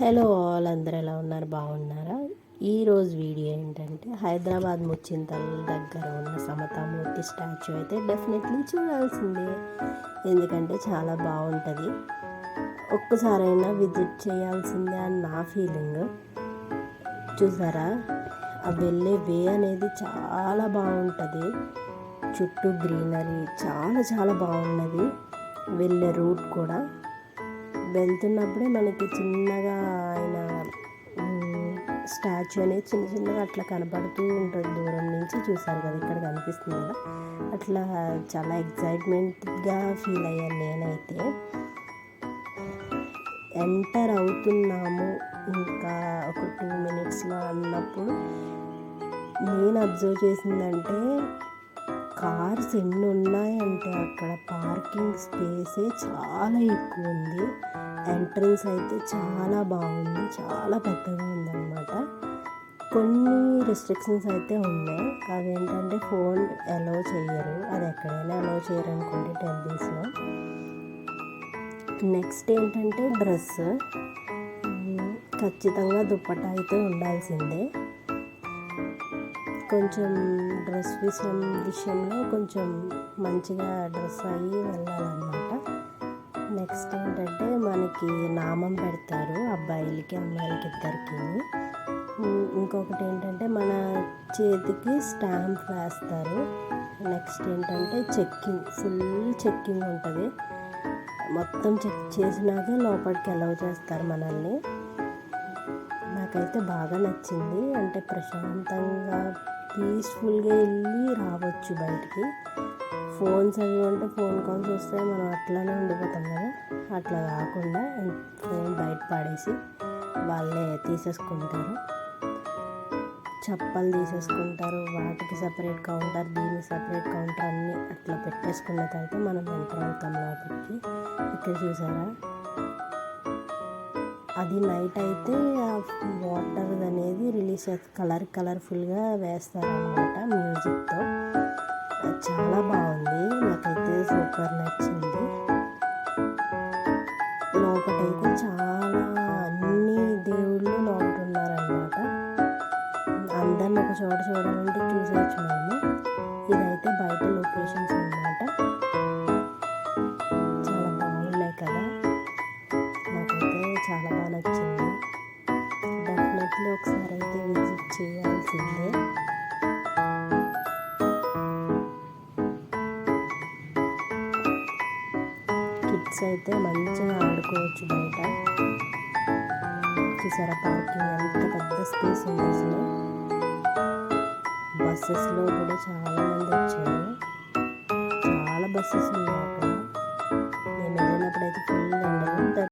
Hello all, అందరూ ఎలా ఉన్నారు? బాగున్నారా? ఈరోజు వీడియో ఏంటంటే హైదరాబాద్ ముచ్చింతల్ దగ్గర ఉన్న సమతామూర్తి స్టాచ్యూ అయితే డెఫినెట్లీ చూడాల్సిందే. ఎందుకంటే చాలా బాగుంటుంది, ఒక్కసారైనా విజిట్ చేయాల్సిందే అని నా ఫీలింగ్. చూసారా, ఆ వెళ్ళే వే అనేది చాలా బాగుంటుంది, చుట్టూ గ్రీనరీ చాలా చాలా బాగున్నది. వెళ్ళే రూట్ కూడా వెళ్తున్నప్పుడే మనకి చిన్నగా ఆయన స్టాచ్యూ అనేది చిన్న చిన్నగా అట్లా కనపడుతూ ఉంటుంది. దూరం నుంచి చూసారు కదా, ఇక్కడ కనిపిస్తుంది కదా, అట్లా చాలా ఎగ్జైట్మెంట్గా ఫీల్ అయ్యాను నేనైతే. ఎంటర్ అవుతున్నాము ఇంకా ఒక 2 minutesలో అన్నప్పుడు నేను అబ్జర్వ్ చేసిందంటే కార్స్ ఎన్ని ఉన్నాయంటే అక్కడ పార్కింగ్ స్పేసే చాలా ఎక్కువ ఉంది. ఎంట్రన్స్ అయితే చాలా బాగుంది, చాలా పెద్దగా ఉందన్నమాట. కొన్ని రెస్ట్రిక్షన్స్ అయితే ఉన్నాయి, అవేంటంటే ఫోన్ అలౌ చేయరు, అది ఎక్కడైనా అలౌ చేయరు అనుకోండి టెంపుల్స్లో. నెక్స్ట్ ఏంటంటే డ్రెస్, ఖచ్చితంగా దుప్పట్టా అయితే ఉండాల్సిందే. కొంచెం డ్రెస్ విషయంలో కొంచెం మంచిగా డ్రెస్ అయ్యి వెళ్ళాలన్నమాట. నెక్స్ట్ ఏంటంటే మనకి నామం పెడతారు అబ్బాయిలకి అమ్మాయిలకి ఇద్దరికి. ఇంకొకటి ఏంటంటే మన చేతికి స్టాంప్ వేస్తారు. నెక్స్ట్ ఏంటంటే ఫుల్ చెక్కింగ్ ఉంటుంది. మొత్తం చెక్ చేసినాకే లోపలికి అలౌ చేస్తారు మనల్ని. నాకైతే బాగా నచ్చింది, అంటే ప్రశాంతంగా పీస్ఫుల్గా వెళ్ళి రావచ్చు బయటికి. ఫోన్స్ అవి ఉంటే ఫోన్ కాల్స్ వస్తే మనం అట్లానే ఉండిపోతాం కదా, అట్లా కాకుండా ఫోన్ బయట పాడేసి వాళ్ళే తీసేసుకుంటారు. చెప్పలు తీసేసుకుంటారు, వాటికి సపరేట్ కౌంటర్, దీనికి సపరేట్ కౌంటర్ అన్నీ అట్లా పెట్టేసుకున్న తర్వాత మనం ఎంటర్ అవుతాం లోపలికి. ఇక్కడ చూసారా, అది నైట్ అయితే ఆ వాటర్ అనేది రిలీజ్ కలర్ఫుల్గా వేస్తారనమాట మ్యూజిక్తో. చాలా బాగుంది, నాకైతే సూపర్ నచ్చింది. లోపలైతే చాలా అన్ని దేవుళ్ళు లోపల ఉన్నారనమాట. అందరిని ఒక చోట చూడాలంటే చూసేయచ్చు మనము. ఇదైతే బయట లొకేషన్స్ అన్నమాట. చాలా బాగున్నాయి కదా, నాకైతే చాలా బాగా నచ్చింది. డెఫినెట్లీ ఒకసారి అయితే విజిట్ చేయాల్సిందే. కిడ్స్ అయితే మంచిగా ఆడుకోవచ్చు బయట. చూసారా పార్కింగ్ ఎంత పెద్ద స్పేస్ ఉంది అసలు. బస్సెస్లో కూడా చాలా మంది వచ్చారు, చాలా బస్సెస్ ఉన్నాయి అక్కడ.